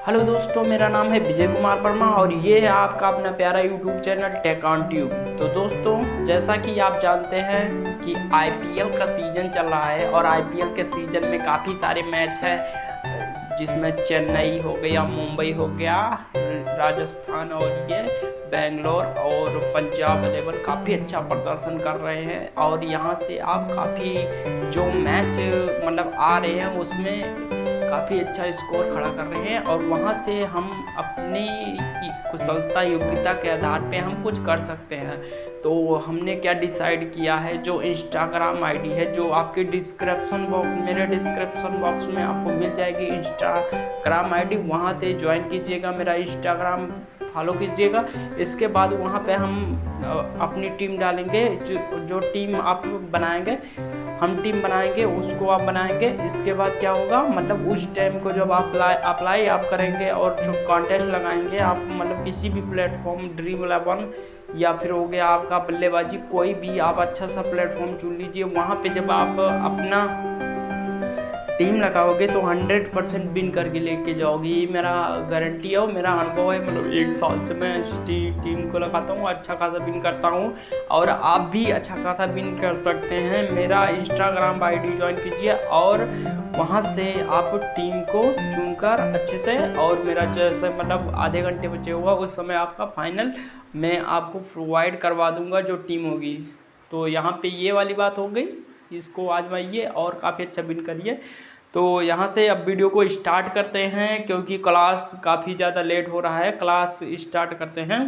Hello दोस्तों, मेरा नाम है विजय कुमार वर्मा और ये है आपका अपना प्यारा YouTube channel Tech On Tube. तो दोस्तों, जैसा कि आप जानते हैं कि आईपीएल का सीज़न चल रहा है और आईपीएल के सीज़न में काफ़ी सारे मैच हैं, जिसमें चेन्नई हो गया, मुंबई हो गया, राजस्थान और ये बेंगलोर और पंजाब लेवल काफ़ी अच्छा प्रदर्शन कर रहे हैं। और यहाँ से आप काफ़ी जो मैच मतलब आ रहे हैं उसमें काफ़ी अच्छा स्कोर खड़ा कर रहे हैं और वहाँ से हम अपनी कुशलता योग्यता के आधार पे हम कुछ कर सकते हैं। तो हमने क्या डिसाइड किया है, जो इंस्टाग्राम आईडी है जो आपके मेरे डिस्क्रिप्शन बॉक्स में आपको मिल जाएगी इंस्टाग्राम आईडी, वहाँ से ज्वाइन कीजिएगा, मेरा इंस्टाग्राम फॉलो कीजिएगा। इसके बाद वहाँ पे हम अपनी टीम डालेंगे, जो टीम आप बनाएंगे, हम टीम बनाएंगे, उसको आप बनाएंगे। इसके बाद क्या होगा, मतलब उस टाइम को जब आप अप्लाई आप करेंगे और जो कॉन्टेस्ट लगाएंगे आप, मतलब किसी भी प्लेटफॉर्म, ड्रीम11 या फिर हो गया आपका बल्लेबाजी, कोई भी आप अच्छा सा प्लेटफॉर्म चुन लीजिए। वहाँ पे जब आप अपना टीम लगाओगे तो 100% विन करके लेके जाओगे, ये मेरा गारंटी है और मेरा अनुभव है। मतलब 1 साल से मैं इस टीम को लगाता हूँ, अच्छा खासा विन करता हूँ और आप भी अच्छा खासा विन कर सकते हैं। मेरा इंस्टाग्राम आईडी ज्वाइन कीजिए और वहाँ से आप टीम को चुनकर अच्छे से, और मेरा जैसे मतलब आधे घंटे बचे हुआ उस समय आपका फाइनल मैं आपको प्रोवाइड करवा दूंगा जो टीम होगी। तो यहाँ पे ये वाली बात हो गई, इसको आजमाइए और काफ़ी अच्छा विन करिए। तो यहाँ से अब वीडियो को स्टार्ट करते हैं, क्योंकि क्लास काफ़ी ज़्यादा लेट हो रहा है। क्लास स्टार्ट करते हैं।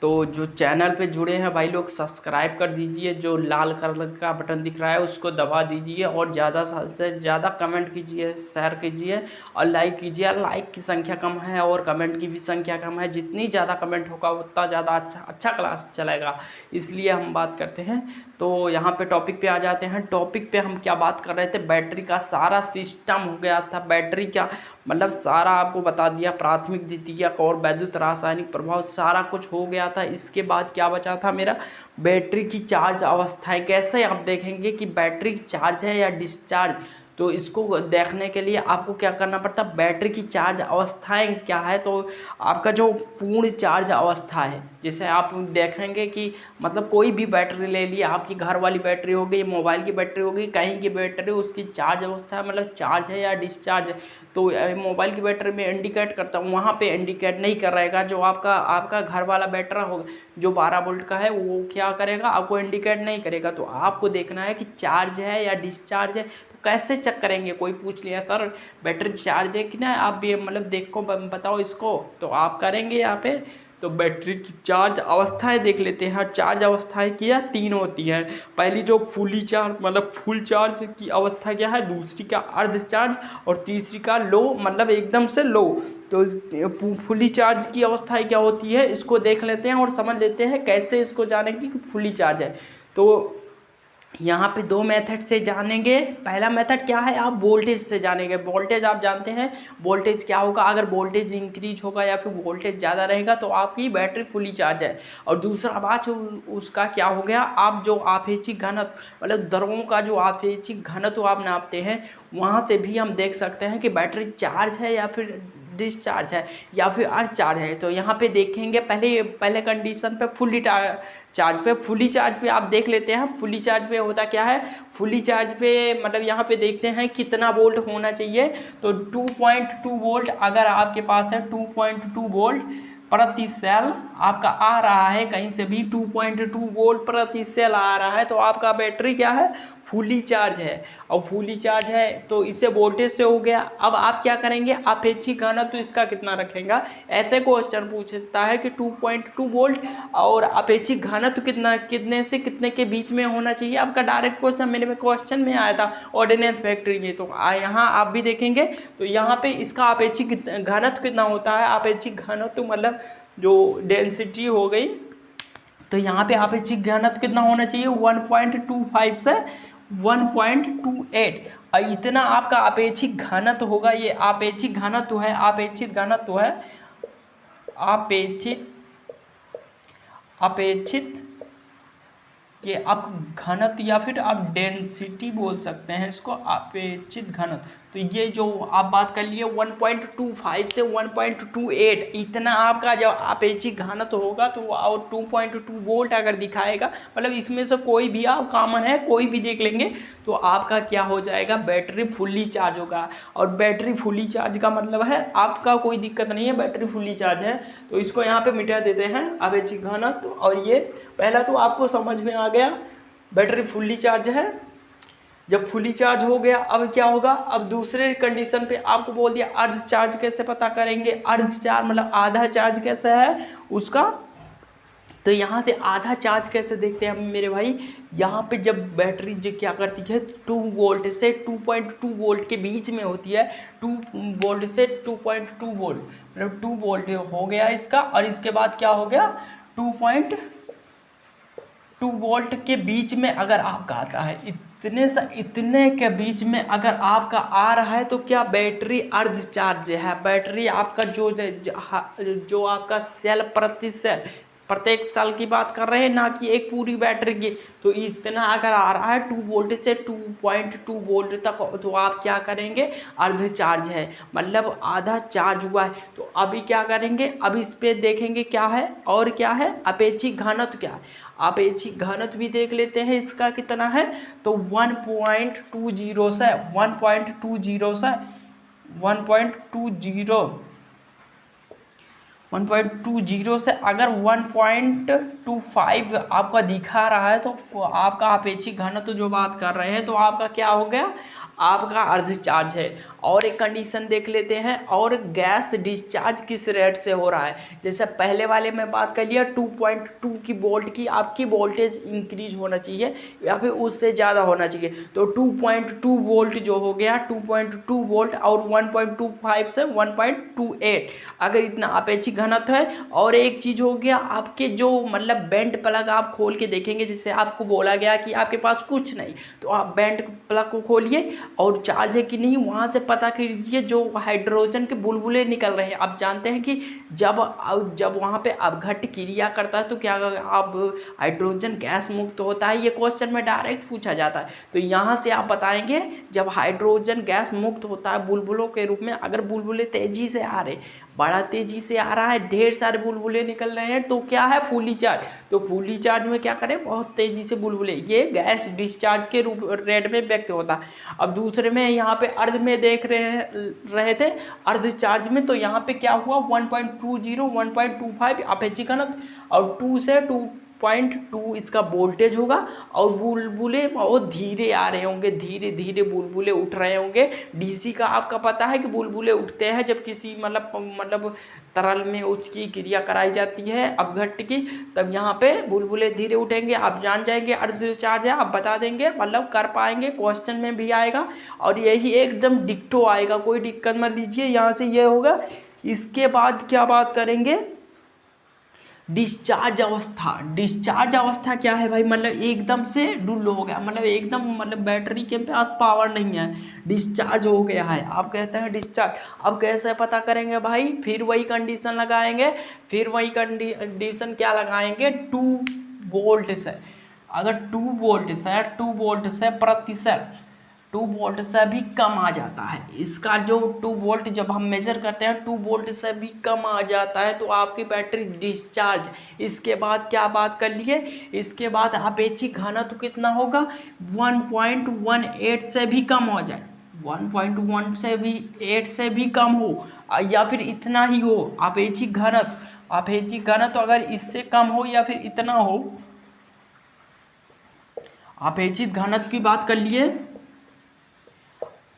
तो जो चैनल पे जुड़े हैं भाई लोग, सब्सक्राइब कर दीजिए, जो लाल कलर का बटन दिख रहा है उसको दबा दीजिए और ज़्यादा से ज़्यादा कमेंट कीजिए, शेयर कीजिए और लाइक कीजिए। लाइक की संख्या कम है और कमेंट की भी संख्या कम है, जितनी ज़्यादा कमेंट होगा उतना ज़्यादा अच्छा क्लास चलेगा, इसलिए हम बात करते हैं। तो यहाँ पे टॉपिक पे आ जाते हैं। टॉपिक पे हम क्या बात कर रहे थे, बैटरी का सारा सिस्टम हो गया था। बैटरी क्या मतलब सारा आपको बता दिया, प्राथमिक द्वितीयक और वैद्युत रासायनिक प्रभाव सारा कुछ हो गया था। इसके बाद क्या बचा था मेरा, बैटरी की चार्ज अवस्थाएं। कैसे आप देखेंगे कि बैटरी चार्ज है या डिस्चार्ज, तो इसको देखने के लिए आपको क्या करना पड़ता, बैटरी की चार्ज अवस्थाएं क्या है। तो आपका जो पूर्ण चार्ज अवस्था है, जैसे आप देखेंगे कि मतलब कोई भी बैटरी ले लिया, आपकी घर वाली बैटरी हो गई, मोबाइल की बैटरी हो गई, कहीं की बैटरी, उसकी चार्ज अवस्था मतलब चार्ज है या डिस्चार्ज है। तो मोबाइल की बैटरी में इंडिकेट करता हूँ, वहाँ पे इंडिकेट नहीं कर रहेगा। जो आपका घर वाला बैटरी होगा जो 12 वोल्ट का है, वो क्या करेगा, आपको इंडिकेट नहीं करेगा। तो आपको देखना है कि चार्ज है या डिस्चार्ज है। तो कैसे चेक करेंगे, कोई पूछ लिया सर बैटरी चार्ज है कि ना, आप भी मतलब देखो बताओ इसको, तो आप करेंगे यहाँ पे। तो बैटरी की चार्ज अवस्थाएं देख लेते हैं। चार्ज अवस्थाएं क्या 3 होती हैं। पहली जो फुली चार्ज मतलब फुल चार्ज की अवस्था क्या है, दूसरी का अर्ध चार्ज और तीसरी का लो मतलब एकदम से लो। तो फुली चार्ज की अवस्था क्या होती है, इसको देख लेते हैं और समझ लेते हैं कैसे इसको जानेंगे कि फुली चार्ज है। तो यहाँ पे 2 मेथड से जानेंगे। पहला मेथड क्या है, आप वोल्टेज से जानेंगे। वोल्टेज आप जानते हैं, वोल्टेज क्या होगा, अगर वोल्टेज इंक्रीज होगा या फिर वोल्टेज ज़्यादा रहेगा तो आपकी बैटरी फुली चार्ज है। और दूसरा बात उसका क्या हो गया, आप जो आपेक्षिक घनत्व मतलब द्रवों का जो आपेक्षिक घनत्व आप नापते हैं, वहाँ से भी हम देख सकते हैं कि बैटरी चार्ज है या फिर डिस्चार्ज है या फिर अर्ध चार्ज है। तो यहाँ पे देखेंगे पहले कंडीशन पे फुली चार्ज पे आप देख लेते हैं। फुली चार्ज पे होता क्या है, फुली चार्ज पे मतलब यहाँ पे देखते हैं कितना वोल्ट होना चाहिए। तो 2.2 वोल्ट अगर आपके पास है, 2.2 वोल्ट प्रति सेल आपका आ रहा है, कहीं से भी 2.2 वोल्ट प्रति सेल आ रहा है, तो आपका बैटरी क्या है, फुली चार्ज है। और फुली चार्ज है तो इससे वोल्टेज से हो गया। अब आप क्या करेंगे, अपेक्षिक घनत्व तो इसका कितना रखेगा। ऐसे क्वेश्चन पूछता है कि 2.2 वोल्ट और अपेक्षिक घनत्व कितना, कितने से कितने के बीच में होना चाहिए। आपका डायरेक्ट क्वेश्चन मेरे में क्वेश्चन में आया था ऑर्डिनेंस फैक्ट्री में। तो यहाँ आप भी देखेंगे तो यहाँ पे इसका अपेक्षिक घनत्व कितना होता है। अपेक्षिक घनत्व मतलब जो डेंसिटी हो गई, तो यहाँ पे अपेक्षिक घनत्व कितना होना चाहिए, 1.25 से 1.28। और इतना आपका अपेक्षिक घनत्व होगा। ये अपेक्षिक घनत्व है, अपेक्षित घनत्व है, अपेक्षित आप घनत्व या फिर आप डेंसिटी बोल सकते हैं इसको, अपेक्षित घनत्व। तो ये जो आप बात कर लिए 1.25 से 1.28 इतना आपका जब आपेक्षिक घनत्व होगा तो और 2.2 वोल्ट अगर दिखाएगा, मतलब इसमें से कोई भी आप कॉमन है कोई भी देख लेंगे तो आपका क्या हो जाएगा, बैटरी फुल्ली चार्ज होगा। और बैटरी फुल्ली चार्ज का मतलब है आपका कोई दिक्कत नहीं है, बैटरी फुल्ली चार्ज है। तो इसको यहाँ पे मिटा देते हैं आपेक्षिक घनत्व। और ये पहला तो आपको समझ में आ गया बैटरी फुल्ली चार्ज है। जब फुली चार्ज हो गया अब क्या होगा, अब दूसरे कंडीशन पे आपको बोल दिया अर्ध चार्ज कैसे पता करेंगे। अर्ध चार्ज मतलब आधा चार्ज कैसे है उसका, तो यहाँ से आधा चार्ज कैसे देखते हैं हम मेरे भाई। यहाँ पे जब बैटरी जो क्या करती है 2 वोल्ट से 2.2 वोल्ट के बीच में होती है, 2 वोल्ट से 2.2 वोल्ट मतलब 2 वोल्ट हो गया इसका। और इसके बाद क्या हो गया 2 वोल्ट के बीच में अगर आपका आता है, इतने के बीच में अगर आपका आ रहा है तो क्या बैटरी अर्ध चार्ज है। बैटरी आपका जो आपका सेल प्रति सेल प्रत्येक सेल की बात कर रहे हैं ना कि एक पूरी बैटरी की, तो इतना अगर आ रहा है 2 वोल्ट से 2.2 वोल्ट तक तो आप क्या करेंगे अर्ध चार्ज है, मतलब आधा चार्ज हुआ है। तो अभी क्या करेंगे, अब इस पे देखेंगे क्या है और क्या है अपेक्षिक घनत्व क्या है। अपेक्षिक घनत्व भी देख लेते हैं इसका कितना है, तो 1.20 से 1.20 से अगर 1.25 आपका दिखा रहा है तो आपका अपेक्षिक घनत्व जो बात कर रहे हैं तो आपका क्या हो गया, आपका अर्ध चार्ज है। और एक कंडीशन देख लेते हैं, और गैस डिस्चार्ज किस रेट से हो रहा है। जैसे पहले वाले में बात कर लिया 2.2 की वोल्ट की आपकी वोल्टेज इंक्रीज होना चाहिए या फिर उससे ज़्यादा होना चाहिए, तो 2.2 वोल्ट जो हो गया 2.2 वोल्ट और 1.25 से 1.28 अगर इतना अपेक्षिक घनत्व है। और एक चीज़ हो गया आपके जो मतलब बेंट प्लग आप खोल के देखेंगे, जैसे आपको बोला गया कि आपके पास कुछ नहीं तो आप बेंट प्लग को खोलिए और चार्ज है कि नहीं वहाँ से पता कीजिए जो हाइड्रोजन के बुलबुले निकल रहे हैं। आप जानते हैं कि जब वहाँ पे अपघट्य क्रिया करता है तो क्या अब हाइड्रोजन गैस मुक्त होता है, ये क्वेश्चन में डायरेक्ट पूछा जाता है। तो यहाँ से आप बताएंगे जब हाइड्रोजन गैस मुक्त होता है बुलबुलों के रूप में, अगर बुलबुले तेजी से आ रहे बड़ा तेजी से आ रहा है ढेर सारे बुलबुले निकल रहे हैं तो क्या है फुली चार्ज। तो फुली चार्ज में क्या करें, बहुत तेजी से बुलबुले, ये गैस डिस्चार्ज के रूप रेट में व्यक्त होता है। अब दूसरे में यहाँ पे अर्ध में देख रहे थे अर्ध चार्ज में, तो यहाँ पे क्या हुआ 1.20 1.25 अपेक्षिक घनत्व और 2 से 2.2 इसका वोल्टेज होगा। और बुलबुले बहुत धीरे आ रहे होंगे, धीरे धीरे बुलबुले उठ रहे होंगे। डीसी का आपका पता है कि बुलबुले उठते हैं जब किसी मतलब तरल में उसकी क्रिया कराई जाती है अपघट्य की, तब यहाँ पे बुलबुले धीरे उठेंगे। आप जान जाएंगे अर्ध चार्ज है, आप बता देंगे मतलब कर पाएंगे, क्वेश्चन में भी आएगा और यही एकदम डिक्टो आएगा, कोई दिक्कत मत लीजिए। यहाँ से ये होगा। इसके बाद क्या बात करेंगे, डिस्चार्ज अवस्था। डिस्चार्ज अवस्था क्या है भाई, मतलब एकदम से डुल हो गया, मतलब एकदम मतलब बैटरी के पास पावर नहीं है, डिस्चार्ज हो गया है, आप कहते हैं डिस्चार्ज। अब कैसे पता करेंगे भाई, फिर वही कंडीशन लगाएंगे, फिर वही कंडीशन क्या लगाएंगे 2 वोल्ट से। अगर 2 वोल्ट से प्रति सेल 2 वोल्ट से भी कम आ जाता है, इसका जो 2 वोल्ट जब हम मेजर करते हैं 2 वोल्ट से भी कम आ जाता है तो आपकी बैटरी डिस्चार्ज। इसके बाद क्या बात कर लिए, इसके बाद अपेक्षिक घनत्व कितना होगा 1.18 से भी कम हो जाए, 1.1 से भी 8 से भी कम हो या फिर इतना ही हो अपेक्षिक घनत्व। अपेक्षिक घनत्व अगर इससे कम हो या फिर इतना हो, अपेक्षित घनत्व की बात कर लिए,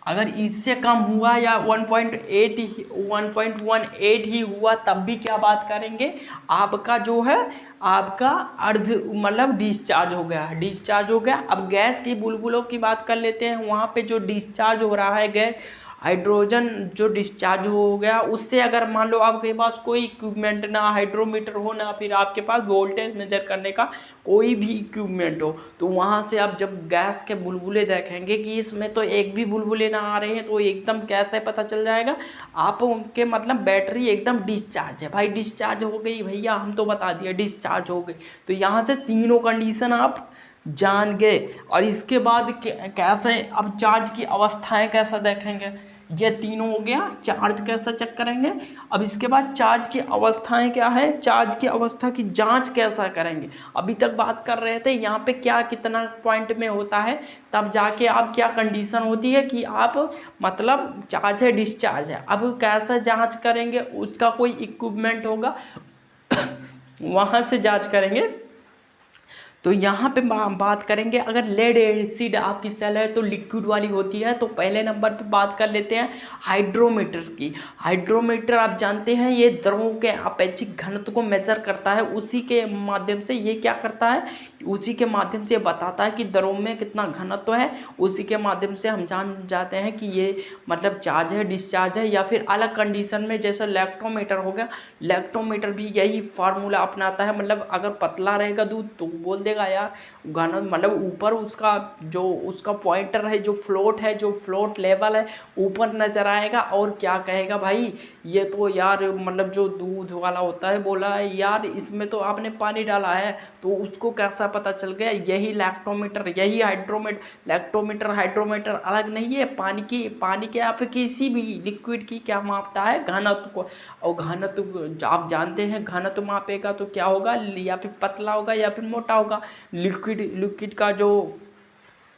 अगर इससे कम हुआ या 1.18 ही हुआ तब भी क्या बात करेंगे, आपका जो है आपका अर्ध मतलब डिस्चार्ज हो गया, डिस्चार्ज हो गया। अब गैस की बुलबुलों की बात कर लेते हैं, वहाँ पे जो डिस्चार्ज हो रहा है गैस हाइड्रोजन जो डिस्चार्ज हो गया, उससे अगर मान लो आपके पास कोई इक्विपमेंट ना हाइड्रोमीटर हो ना फिर आपके पास वोल्टेज मेजर करने का कोई भी इक्विपमेंट हो, तो वहाँ से आप जब गैस के बुलबुले देखेंगे कि इसमें तो एक भी बुलबुले ना आ रहे हैं तो एकदम कैसे पता चल जाएगा आपके मतलब बैटरी एकदम डिस्चार्ज है। भाई डिस्चार्ज हो गई भैया, हम तो बता दिए डिस्चार्ज हो गई। तो यहाँ से तीनों कंडीशन आप जान गए। और इसके बाद कैसे अब चार्ज की अवस्थाएं कैसे देखेंगे, ये तीनों हो गया, चार्ज कैसे चेक करेंगे। अब इसके बाद चार्ज की अवस्थाएं क्या है, चार्ज की अवस्था की जांच कैसा करेंगे। अभी तक बात कर रहे थे यहाँ पे क्या कितना पॉइंट में होता है, तब जाके आप क्या कंडीशन होती है कि आप मतलब चार्ज है डिस्चार्ज है। अब कैसे जांच करेंगे, उसका कोई इक्विपमेंट होगा वहाँ से जांच करेंगे। तो यहाँ पे बात करेंगे, अगर लेड एसिड आपकी सेल है तो लिक्विड वाली होती है, तो पहले नंबर पे बात कर लेते हैं हाइड्रोमीटर की। हाइड्रोमीटर आप जानते हैं ये द्रवों के अपेक्षिक घनत्व को मेजर करता है, उसी के माध्यम से ये क्या करता है, उसी के माध्यम से ये बताता है कि द्रव में कितना घनत्व है। उसी के माध्यम से हम जान जाते हैं कि ये मतलब चार्ज है डिस्चार्ज है। या फिर अलग कंडीशन में जैसे लैक्टोमीटर हो गया, लैक्टोमीटर भी यही फार्मूला अपनाता है, मतलब अगर पतला रहेगा दूध तो बोल देगा यार घना, मतलब ऊपर उसका जो उसका पॉइंटर है, जो फ्लोट है, जो फ्लोट लेवल है ऊपर नजर आएगा, और क्या कहेगा भाई ये तो यार मतलब जो दूध वाला होता है बोला है यार इसमें तो आपने पानी डाला है, तो उसको कैसा पता चल गया। यही लैक्टोमीटर, यही हाइड्रोमीटर। लैक्टोमीटर हाइड्रोमीटर अलग नहीं है, पानी के या फिर किसी भी लिक्विड की क्या मापता है, घनत्व को। और घनत्व आप जानते हैं, घनत्व मापेगा तो क्या होगा, या फिर पतला होगा या फिर मोटा होगा। लिक्विड का जो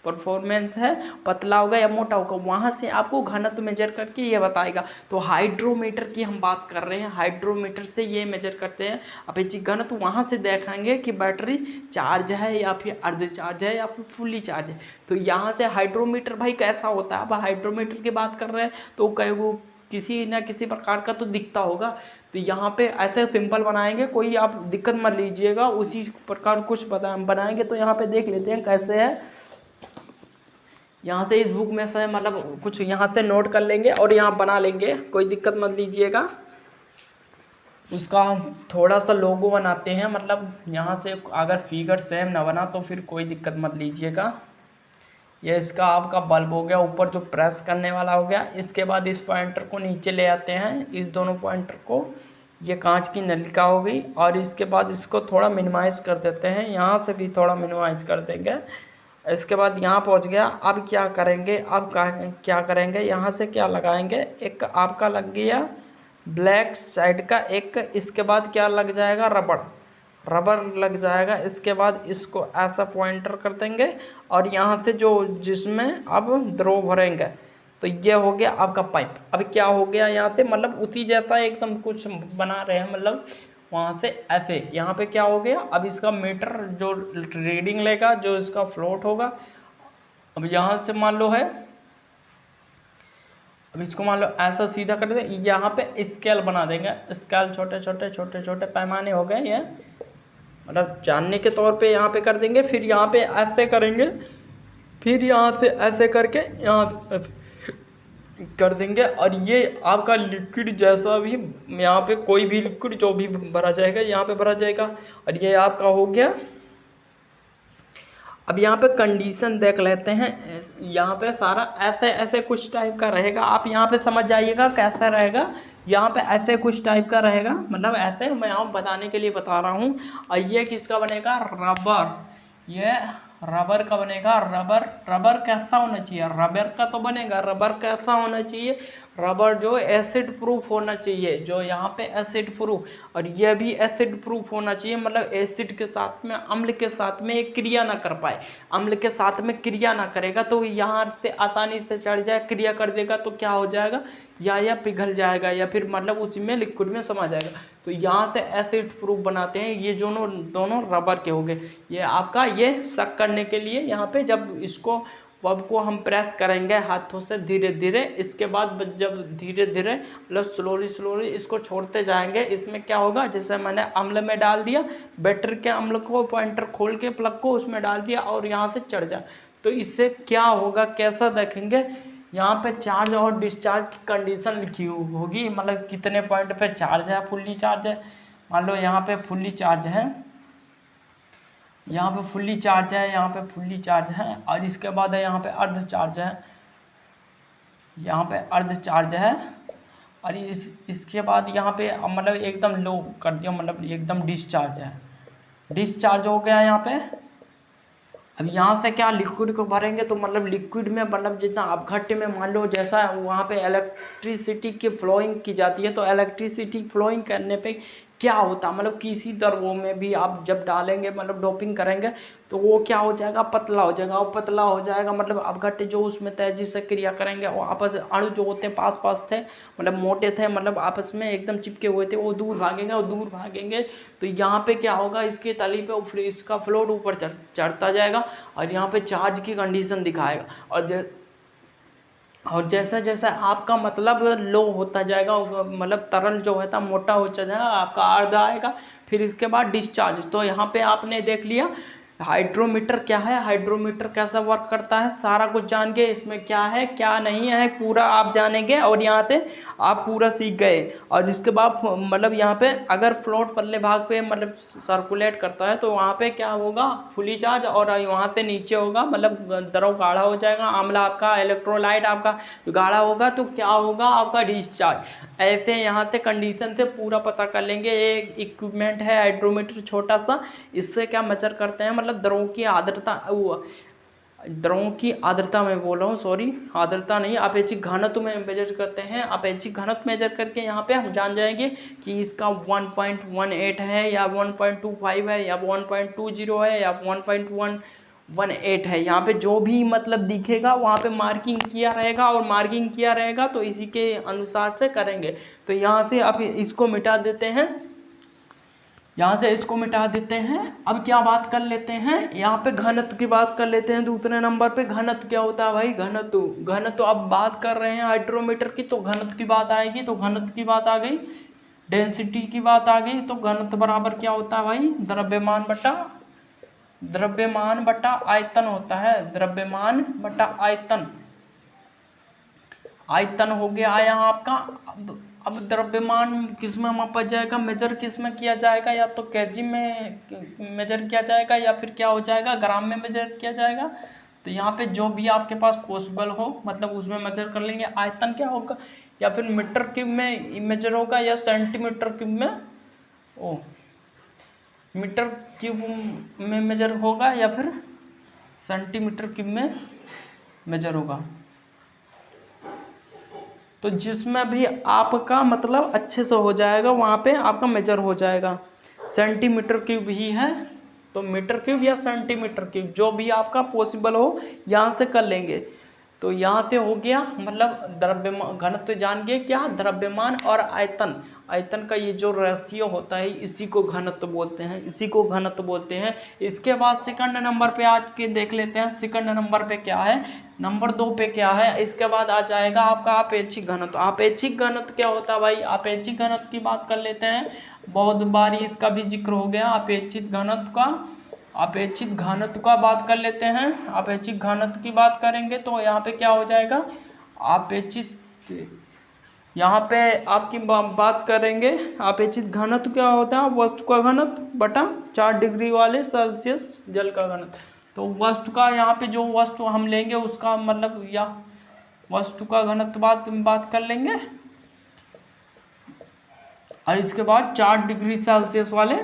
परफॉर्मेंस है पतला होगा या मोटा होगा, वहाँ से आपको घनत्व मेजर करके ये बताएगा। तो हाइड्रोमीटर की हम बात कर रहे हैं, हाइड्रोमीटर से ये मेजर करते हैं अपेक्षिक घनत्व। वहाँ से देखेंगे कि बैटरी चार्ज है या फिर अर्ध चार्ज है या फिर फुल्ली चार्ज है। तो यहाँ से हाइड्रोमीटर भाई कैसा होता है, अब हाइड्रोमीटर की बात कर रहे हैं तो कई वो किसी न किसी प्रकार का तो दिखता होगा। तो यहाँ पे ऐसे सिंपल बनाएंगे, कोई आप दिक्कत मत लीजिएगा, उसी प्रकार कुछ बनाएंगे। तो यहाँ पे देख लेते हैं कैसे है। यहाँ से इस बुक में से मतलब कुछ यहाँ से नोट कर लेंगे और यहाँ बना लेंगे, कोई दिक्कत मत लीजिएगा। उसका थोड़ा सा लोगो बनाते हैं, मतलब यहाँ से अगर फिगर सेम ना बना तो फिर कोई दिक्कत मत लीजिएगा। ये इसका आपका बल्ब हो गया, ऊपर जो प्रेस करने वाला हो गया। इसके बाद इस पॉइंटर को नीचे ले आते हैं, इस दोनों पॉइंटर को, ये कांच की नलिका हो गई। और इसके बाद इसको थोड़ा मिनिमाइज़ कर देते हैं, यहाँ से भी थोड़ा मिनिमाइज कर देंगे। इसके बाद यहाँ पहुँच गया। अब क्या करेंगे, अब क्या करेंगे, यहाँ से क्या लगाएंगे, एक आपका लग गया ब्लैक साइड का एक, इसके बाद क्या लग जाएगा, रबर लग जाएगा। इसके बाद इसको ऐसा पॉइंटर कर देंगे और यहाँ से जो जिसमें अब द्रव भरेंगे, तो ये हो गया आपका पाइप। अब क्या हो गया यहाँ से, मतलब उसी जैसा एकदम कुछ बना रहे हैं, मतलब वहाँ से ऐसे यहाँ पे क्या हो गया। अब इसका मीटर जो रीडिंग लेगा, जो इसका फ्लोट होगा, अब यहाँ से मान लो है, अब इसको मान लो ऐसा सीधा कर देंगे, यहाँ पे स्केल बना देंगे। स्केल छोटे छोटे पैमाने हो गए, ये मतलब जानने के तौर पे यहाँ पे कर देंगे। फिर यहाँ पे ऐसे करेंगे, फिर यहाँ से ऐसे करके यहाँ कर देंगे। और ये आपका लिक्विड जैसा भी यहाँ पे कोई भी लिक्विड जो भी भरा जाएगा यहाँ पे भरा जाएगा। और ये आपका हो गया। अब यहाँ पे कंडीशन देख लेते हैं, यहाँ पे सारा ऐसे ऐसे कुछ टाइप का रहेगा, आप यहाँ पे समझ जाइएगा कैसा रहेगा। यहाँ पे ऐसे कुछ टाइप का रहेगा, मतलब ऐसे मैं यहाँ बताने के लिए बता रहा हूँ। और ये किसका बनेगा, रबर, ये रबर का बनेगा। रबर कैसा होना चाहिए, रबर का तो बनेगा, रबर कैसा होना चाहिए, रबर जो एसिड प्रूफ होना चाहिए, जो यहाँ पे एसिड प्रूफ, और यह भी एसिड प्रूफ होना चाहिए, मतलब एसिड के साथ में अम्ल के साथ में एक क्रिया ना कर पाए, अम्ल के साथ में क्रिया ना करेगा तो यहाँ से आसानी से चढ़ जाए, क्रिया कर देगा तो क्या हो जाएगा, या पिघल जाएगा या फिर मतलब उसी में लिक्विड में समा जाएगा। तो यहाँ से एसिड प्रूफ बनाते हैं। ये दोनों रबर के हो गए। ये आपका ये शक करने के लिए यहाँ पे जब इसको बब को हम प्रेस करेंगे हाथों से धीरे धीरे, इसके बाद जब धीरे धीरे मतलब स्लोली इसको छोड़ते जाएंगे, इसमें क्या होगा, जैसे मैंने अम्ल में डाल दिया, बैटरी के अम्ल को पॉइंटर खोल के प्लग को उसमें डाल दिया और यहाँ से चढ़ जाए, तो इससे क्या होगा कैसा देखेंगे। यहाँ पे चार्ज और डिस्चार्ज की कंडीशन लिखी होगी, मतलब कितने पॉइंट पे चार्ज है, फुल्ली चार्ज है। मान लो यहाँ पे फुल्ली चार्ज है, यहाँ पे फुल्ली चार्ज है, यहाँ पे फुल्ली चार्ज है। और इसके बाद है यहाँ पे अर्ध चार्ज है, यहाँ पे अर्ध चार्ज है। और इसके बाद यहाँ पे मतलब एकदम लो कर दिया, मतलब एकदम डिस्चार्ज है, डिस्चार्ज हो गया यहाँ पे। अब यहाँ से क्या लिक्विड को भरेंगे, तो मतलब लिक्विड में मतलब जितना अपघट्य में मान लो जैसा वहाँ पे इलेक्ट्रिसिटी की फ्लोइंग की जाती है, तो इलेक्ट्रिसिटी फ्लोइंग करने पे क्या होता, मतलब किसी द्रव्यों में भी आप जब डालेंगे मतलब डोपिंग करेंगे तो वो क्या हो जाएगा, पतला हो जाएगा। और पतला हो जाएगा मतलब अपघट्य जो उसमें तेजी से क्रिया करेंगे और आपस अणु जो होते हैं पास पास थे, मतलब मोटे थे, मतलब आपस में एकदम चिपके हुए थे, वो दूर भागेंगे और दूर भागेंगे तो यहाँ पे क्या होगा, इसके तली पे फिर इसका फ्लोट ऊपर चढ़ता जाएगा और यहाँ पे चार्ज की कंडीशन दिखाएगा। और जैसा जैसा आपका मतलब लो होता जाएगा, मतलब तरल जो है मोटा हो जाएगा, आपका अर्ध आएगा, फिर इसके बाद डिस्चार्ज। तो यहाँ पे आपने देख लिया हाइड्रोमीटर क्या है, हाइड्रोमीटर कैसा वर्क करता है, सारा कुछ जान के इसमें क्या है क्या नहीं है पूरा आप जानेंगे और यहाँ पे आप पूरा सीख गए। और इसके बाद मतलब यहाँ पे अगर फ्लोट पल्ले भाग पे मतलब सर्कुलेट करता है तो वहाँ पे क्या होगा, फुली चार्ज, और वहाँ से नीचे होगा मतलब द्रव गाढ़ा हो जाएगा, आंवला आपका इलेक्ट्रोलाइट आपका गाढ़ा होगा तो क्या होगा आपका डिस्चार्ज। ऐसे यहाँ से कंडीशन से पूरा पता कर लेंगे। एक इक्विपमेंट है हाइड्रोमीटर छोटा सा, इससे क्या मेजर करते हैं, मतलब द्रव की आर्द्रता, द्रवों की आर्द्रता में बोल रहा हूँ, सॉरी आर्द्रता नहीं, अपेक्षिक घनत्व में मेजर करते हैं। अपेक्षिक घनत्व मेजर करके यहाँ पे हम जान जाएंगे कि इसका 1.18 है या 1.25 है या 1.20 है या 1.118 है। यहाँ पे जो भी मतलब दिखेगा वहाँ पे मार्किंग किया रहेगा, और मार्किंग किया रहेगा तो इसी के अनुसार से करेंगे। तो यहाँ से अब इसको मिटा देते हैं, यहाँ से इसको मिटा देते हैं। अब क्या बात कर लेते हैं, यहाँ पे घनत्व की बात कर लेते हैं। दूसरे नंबर पे घनत्व क्या होता है भाई, घनत्व। घनत्व अब बात कर रहे हैं हाइड्रोमीटर की तो घनत्व की बात आएगी, तो घनत्व की बात आ गई, डेंसिटी की बात आ गई। तो घनत्व बराबर क्या होता है भाई, द्रव्यमान बटा आयतन होता है, द्रव्यमान बटा आयतन। आयतन हो गया यहाँ आपका। अब द्रव्यमान किस में मापा जाएगा, मेजर किस में किया जाएगा, या तो केजी में मेजर किया जाएगा या फिर क्या हो जाएगा, ग्राम में मेजर किया जाएगा। तो यहाँ पे जो भी आपके पास पॉसिबल हो मतलब उसमें मेजर कर लेंगे। आयतन क्या होगा, या फिर मीटर क्यूब में मेजर होगा या सेंटीमीटर क्यूब में, ओ मीटर क्यूब में मेजर होगा या फिर सेंटीमीटर क्यूब में मेजर होगा। तो जिसमें भी आपका मतलब अच्छे से हो जाएगा वहाँ पे आपका मेजर हो जाएगा। सेंटीमीटर क्यूब ही है तो मीटर क्यूब या सेंटीमीटर क्यूब जो भी आपका पॉसिबल हो यहाँ से कर लेंगे। तो यहाँ से हो गया मतलब द्रव्यमान, घनत्व जान गए क्या, द्रव्यमान और आयतन। आयतन का ये जो रेशियो होता है इसी को घनत्व बोलते हैं, इसी को घनत्व बोलते हैं। इसके बाद सेकंड नंबर पे आज के देख लेते हैं, सेकंड नंबर पे क्या है, नंबर 2 पे क्या है। इसके बाद आ जाएगा आपका अपेक्षिक घनत्व। अपेक्षिक घनत्व क्या होता है भाई, अपेक्षिक घनत्व की बात कर लेते हैं। बहुत बारी इसका भी जिक्र हो गया अपेक्षित घनत्व का। अपेक्षित घनत्व का बात कर लेते हैं। अपेक्षित घनत्व की बात करेंगे तो यहाँ पे क्या हो जाएगा, अपेक्षित, यहाँ पे आपकी बात करेंगे अपेक्षित घनत्व क्या होता है, वस्तु का घनत्व बटा 4 डिग्री वाले सेल्सियस जल का घनत्व। तो वस्तु का यहाँ पे जो वस्तु हम लेंगे उसका मतलब या वस्तु का घनत्व बात कर लेंगे, और इसके बाद 4 डिग्री सेल्सियस वाले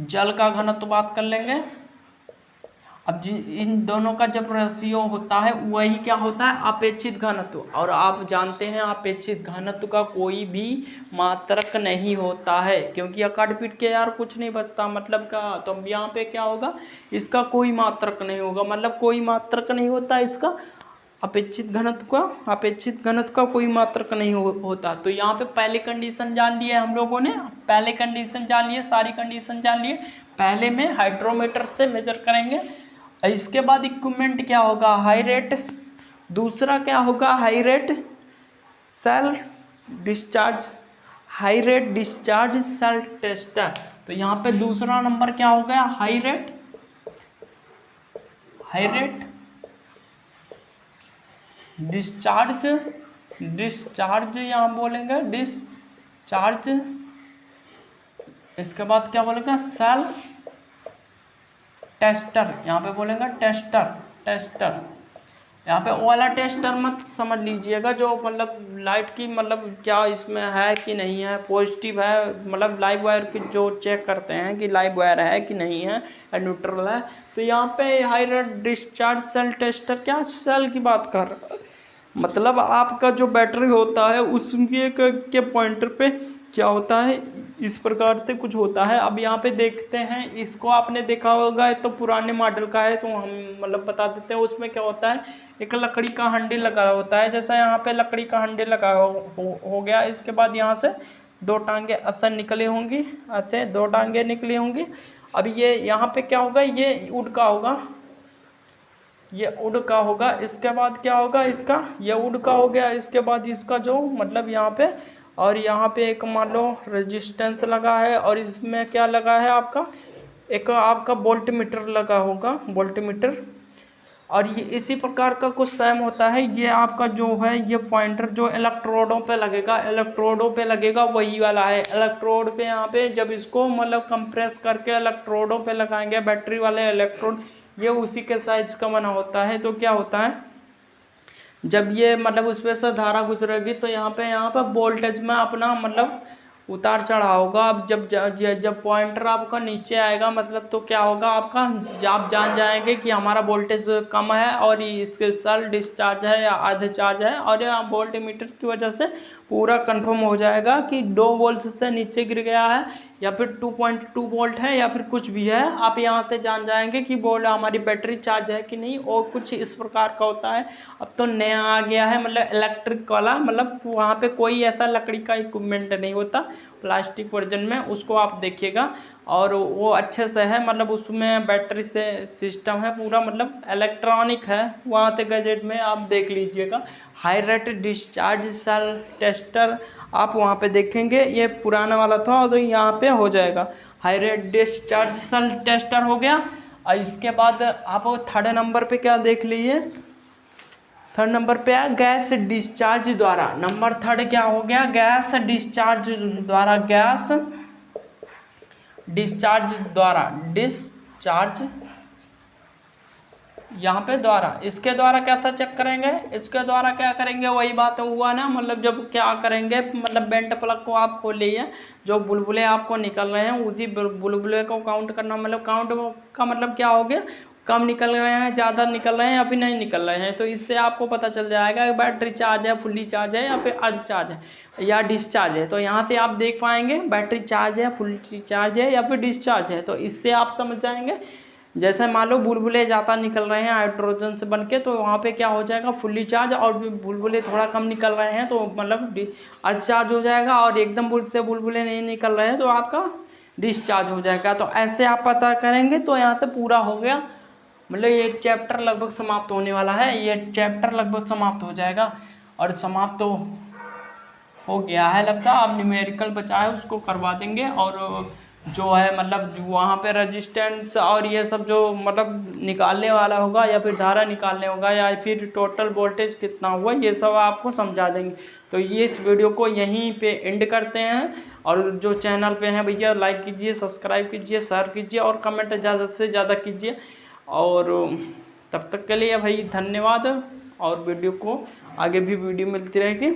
जल का घनत्व बात कर लेंगे। अब इन दोनों का जब रेशियो होता है वही क्या होता है, अपेक्षित घनत्व। और आप जानते हैं अपेक्षित घनत्व का कोई भी मात्रक नहीं होता है, क्योंकि काट पीट के यार कुछ नहीं बचता मतलब का। तो यहाँ पे क्या होगा, इसका कोई मात्रक नहीं होगा, मतलब कोई मात्रक नहीं होता इसका अपेक्षित घनत्व का, अपेक्षित घनत्व का कोई मात्रक नहीं होता। तो यहाँ पे पहले कंडीशन जान लिए हम लोगों ने, पहले कंडीशन जान लिए, सारी कंडीशन जान लिए। पहले में हाइड्रोमीटर से मेजर करेंगे, इसके बाद इक्विपमेंट क्या होगा, हाई रेट। दूसरा क्या होगा, high rate cell discharge, high rate discharge cell tester. तो यहाँ पे दूसरा नंबर क्या हो गया, high rate, high rate discharge, discharge यहाँ बोलेंगे डिस्चार्ज। इसके बाद क्या बोलेंगे, सेल टेस्टर, यहाँ पे बोलेंगे टेस्टर, टेस्टर। यहाँ पे वो वाला टेस्टर मत समझ लीजिएगा जो मतलब लाइट की मतलब क्या इसमें है कि नहीं है, पॉजिटिव है मतलब लाइव वायर की जो चेक करते हैं कि लाइव वायर है कि नहीं है या न्यूट्रल है। तो यहाँ पे high rate discharge cell tester, क्या सेल की बात कर रहा है, मतलब आपका जो बैटरी होता है उसके के पॉइंटर पे क्या होता है, इस प्रकार से कुछ होता है। अब यहाँ पे देखते हैं, इसको आपने देखा होगा तो पुराने मॉडल का है तो हम मतलब बता देते हैं। उसमें क्या होता है, एक लकड़ी का हंडी लगा होता है, जैसा यहाँ पे लकड़ी का हंडी लगा हो गया। इसके बाद यहाँ से दो टांगे असर निकली होंगी, ऐसे दो टांगे निकली होंगी। अब ये यहाँ पे क्या होगा, ये वुड का होगा, ये वुड का होगा। इसके बाद क्या होगा, इसका ये वुड का हो गया। इसके बाद इसका जो मतलब यहाँ पे और यहाँ पे एक मान लो रेजिस्टेंस लगा है, और इसमें क्या लगा है आपका, एक आपका वोल्ट मीटर लगा होगा, वोल्ट मीटर। और ये इसी प्रकार का कुछ सेम होता है। ये आपका जो है ये पॉइंटर जो इलेक्ट्रोडों पे लगेगा, इलेक्ट्रोडों पे लगेगा वही वाला है। इलेक्ट्रोड पे यहाँ पे जब इसको मतलब कंप्रेस करके इलेक्ट्रोडों पे लगाएंगे, बैटरी वाले इलेक्ट्रोड, ये उसी के साइज का बना होता है। तो क्या होता है, जब ये मतलब उस पर से धारा गुजरेगी तो यहाँ पे वोल्टेज में अपना मतलब उतार चढ़ाव होगा। अब जब पॉइंटर आपका नीचे आएगा मतलब तो क्या होगा आपका, आप जान जाएंगे कि हमारा वोल्टेज कम है और इसके सेल डिस्चार्ज है या आधे चार्ज है। और यहाँ वोल्ट मीटर की वजह से पूरा कंफर्म हो जाएगा कि 2 वोल्ट से नीचे गिर गया है या फिर 2.2 वोल्ट है या फिर कुछ भी है। आप यहाँ से जान जाएंगे कि बोल हमारी बैटरी चार्ज है कि नहीं, और कुछ इस प्रकार का होता है। अब तो नया आ गया है मतलब इलेक्ट्रिक वाला, मतलब वहाँ पे कोई ऐसा लकड़ी का इक्विपमेंट नहीं होता, प्लास्टिक वर्जन में उसको आप देखिएगा। और वो अच्छे से है, मतलब उसमें बैटरी से सिस्टम है पूरा, मतलब इलेक्ट्रॉनिक है। वहाँ से गैजेट में आप देख लीजिएगा high rate discharge cell tester, आप वहाँ पे देखेंगे। ये पुराना वाला था तो यहाँ पे हो जाएगा high rate discharge cell tester हो गया। और इसके बाद आप थर्ड नंबर पे क्या देख लीजिए, थर्ड नंबर पे है गैस डिस्चार्ज द्वारा। नंबर थर्ड क्या हो गया, गैस डिस्चार्ज द्वारा, गैस डिस्चार्ज द्वारा, डिस्चार्ज यहाँ पे द्वारा। इसके द्वारा कैसा चेक करेंगे, इसके द्वारा क्या करेंगे, वही बात हुआ ना, मतलब जब क्या करेंगे, मतलब बेंट प्लग को आप खोल लीजिए, जो बुलबुले आपको निकल रहे हैं उसी बुलबुले को काउंट करना। मतलब काउंट का मतलब क्या हो गया, कम निकल रहे हैं, ज़्यादा निकल रहे हैं या फिर नहीं निकल रहे हैं। तो इससे आपको पता चल जाएगा कि बैटरी चार्ज है, फुल्ली चार्ज है या फिर अर्ध चार्ज है या डिस्चार्ज है। तो यहाँ से आप देख पाएंगे बैटरी चार्ज है, फुल्ली चार्ज है या फिर डिस्चार्ज है। तो इससे आप समझ जाएंगे। जैसे मान लो बुलबुले ज़्यादा निकल रहे हैं हाइड्रोजन से बनके, तो वहाँ पे क्या हो जाएगा, फुल्ली चार्ज। और बुलबुले थोड़ा कम निकल रहे हैं तो मतलब अर्ध चार्ज हो जाएगा। और एकदम बुलबुले नहीं निकल रहे हैं तो आपका डिस्चार्ज हो जाएगा। तो ऐसे आप पता करेंगे तो यहाँ से पूरा हो गया। मतलब ये चैप्टर लगभग समाप्त होने वाला है, ये चैप्टर लगभग समाप्त हो जाएगा और समाप्त तो हो गया है लगता है। अब न्यूमेरिकल बचा है उसको करवा देंगे। और जो है मतलब वहाँ पे रेजिस्टेंस और ये सब जो मतलब निकालने वाला होगा या फिर धारा निकालने होगा या फिर टोटल वोल्टेज कितना हुआ, ये सब आपको समझा देंगे। तो ये इस वीडियो को यहीं पे एंड करते हैं। और जो चैनल पे हैं भैया लाइक कीजिए, सब्सक्राइब कीजिए, शेयर कीजिए और कमेंट ज़्यादा से ज़्यादा कीजिए। और तब तक के लिए भाई धन्यवाद। और वीडियो को आगे भी वीडियो मिलती रहेगी।